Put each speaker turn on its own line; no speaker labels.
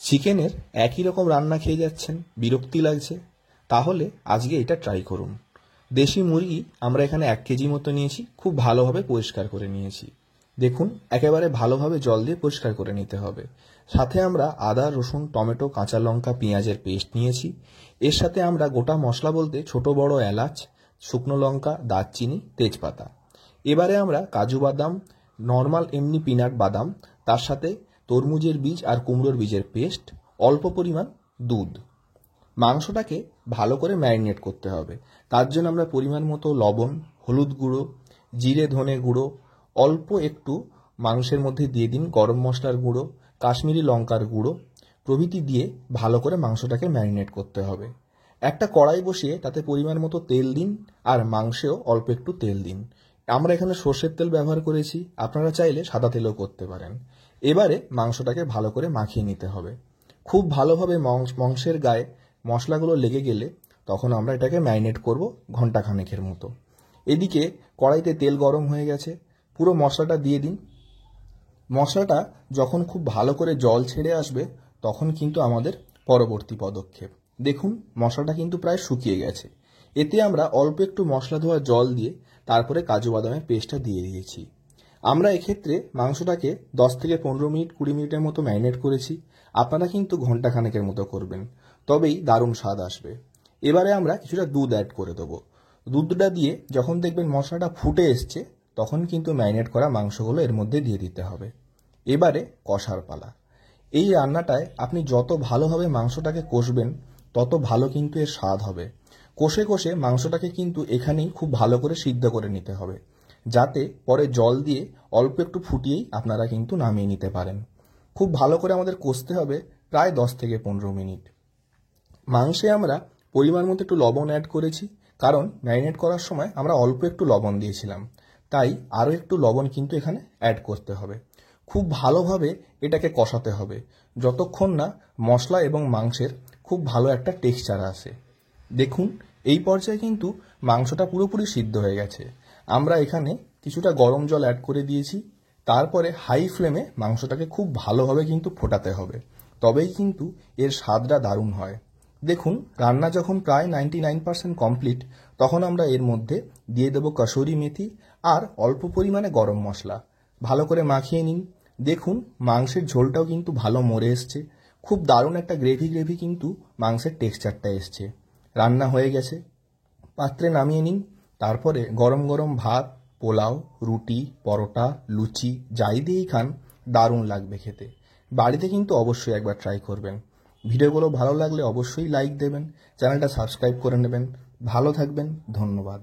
চিকেনের একই রকম রান্না খেয়ে যাচ্ছেন, বিরক্তি লাগছে? তাহলে আজকে এটা ট্রাই করুন। দেশি মুরগি আমরা এখানে 1 কেজি মতো নিয়েছি, খুব ভালোভাবে পরিষ্কার করে নিয়েছি। দেখুন, একেবারে ভালোভাবে জল দিয়ে পরিষ্কার করে নিতে হবে। সাথে আমরা আদা, রসুন, টমেটো, কাঁচা লঙ্কা, পেঁয়াজের পেস্ট নিয়েছি। এর সাথে আমরা গোটা মশলা বলতে ছোট বড় এলাচ, শুকনো লঙ্কা, দারচিনি, তেজপাতা। এবারে আমরা কাজু বাদাম, নর্মাল এমনি পিনাট বাদাম, তার সাথে তরমুজের বীজ আর কুমড়োর বীজের পেস্ট, অল্প পরিমাণ দুধ। মাংসটাকে ভালো করে ম্যারিনেট করতে হবে। তার জন্য আমরা পরিমাণ মতো লবণ, হলুদ গুঁড়ো, জিরে ধনে গুঁড়ো, অল্প একটু মাংসের মধ্যে দিয়ে দিন গরম মশলার গুঁড়ো, কাশ্মীরি লঙ্কার গুঁড়ো প্রভৃতি দিয়ে ভালো করে মাংসটাকে ম্যারিনেট করতে হবে। একটা কড়াই বসিয়ে তাতে পরিমাণ মতো তেল দিন আর মাংসেও অল্প একটু তেল দিন। আমরা এখানে সর্ষের তেল ব্যবহার করেছি, আপনারা চাইলে সাদা তেলও করতে পারেন। এবারে মাংসটাকে ভালো করে মাখিয়ে নিতে হবে। খুব ভালোভাবে মাংসের গায়ে মশলাগুলো লেগে গেলে তখন আমরা এটাকে ম্যারিনেট করব ঘন্টাখানেকের মতো। এদিকে কড়াইতে তেল গরম হয়ে গেছে, পুরো মশলাটা দিয়ে দিন। মশলাটা যখন খুব ভালো করে জল ছেড়ে আসবে তখন কিন্তু আমাদের পরবর্তী পদক্ষেপ। দেখুন, মশলাটা কিন্তু প্রায় শুকিয়ে গেছে। এতে আমরা অল্প একটু মশলা ধোয়া জল দিয়ে তারপরে কাজু বাদামের পেস্টটা দিয়ে দিয়েছি। আমরা এক্ষেত্রে মাংসটাকে 10 থেকে 15 মিনিট 20 মিনিটের মতো ম্যারিনেট করেছি। আপনারা কিন্তু ঘন্টাখানেকের মতো করবেন, তবেই দারুণ স্বাদ আসবে। এবারে আমরা কিছুটা দুধ অ্যাড করে দেবো। দুধটা দিয়ে যখন দেখবেন মশলাটা ফুটে এসছে তখন কিন্তু ম্যারিনেট করা মাংসগুলো এর মধ্যে দিয়ে দিতে হবে। এবারে কষার পালা। এই রান্নাটায় আপনি যত ভালোভাবে মাংসটাকে কষবেন তত ভালো কিন্তু এর স্বাদ হবে। কষে কষে মাংসটাকে কিন্তু এখানেই খুব ভালো করে সিদ্ধ করে নিতে হবে, যাতে পরে জল দিয়ে অল্প একটু ফুটিয়েই আপনারা কিন্তু নামিয়ে নিতে পারেন। খুব ভালো করে আমাদের কষতে হবে প্রায় 10 থেকে 15 মিনিট। মাংসে আমরা পরিমাণ মতো একটু লবণ অ্যাড করেছি, কারণ ম্যারিনেট করার সময় আমরা অল্প একটু লবণ দিয়েছিলাম, তাই আরও একটু লবণ কিন্তু এখানে অ্যাড করতে হবে। খুব ভালোভাবে এটাকে কষাতে হবে যতক্ষণ না মশলা এবং মাংসের খুব ভালো একটা টেক্সচার আসে। দেখুন, এই পর্যায়ে কিন্তু মাংসটা পুরোপুরি সিদ্ধ হয়ে গেছে। আমরা এখানে কিছুটা গরম জল অ্যাড করে দিয়েছি। তারপরে হাই ফ্লেমে মাংসটাকে খুব ভালোভাবে কিন্তু ফোটাতে হবে, তবেই কিন্তু এর স্বাদটা দারুণ হয়। দেখুন, রান্না যখন প্রায় 99% কমপ্লিট তখন আমরা এর মধ্যে দিয়ে দেবো কসুরি মেথি আর অল্প পরিমাণে গরম মশলা। ভালো করে মাখিয়ে নিন। দেখুন, মাংসের ঝোলটাও কিন্তু ভালো মরে এসছে। খুব দারুণ একটা গ্রেভি কিন্তু মাংসের টেক্সচারটা এসছে। রান্না হয়ে গেছে, পাত্রে নামিয়ে নিন। তারপরে গরম গরম ভাত, পোলাও, রুটি, পরোটা, লুচি যাই দিয়েই খান, দারুণ লাগবে খেতে। বাড়িতে কিন্তু অবশ্যই একবার ট্রাই করবেন। ভিডিওগুলো ভালো লাগলে অবশ্যই লাইক দেবেন, চ্যানেলটা সাবস্ক্রাইব করে নেবেন। ভালো থাকবেন, ধন্যবাদ।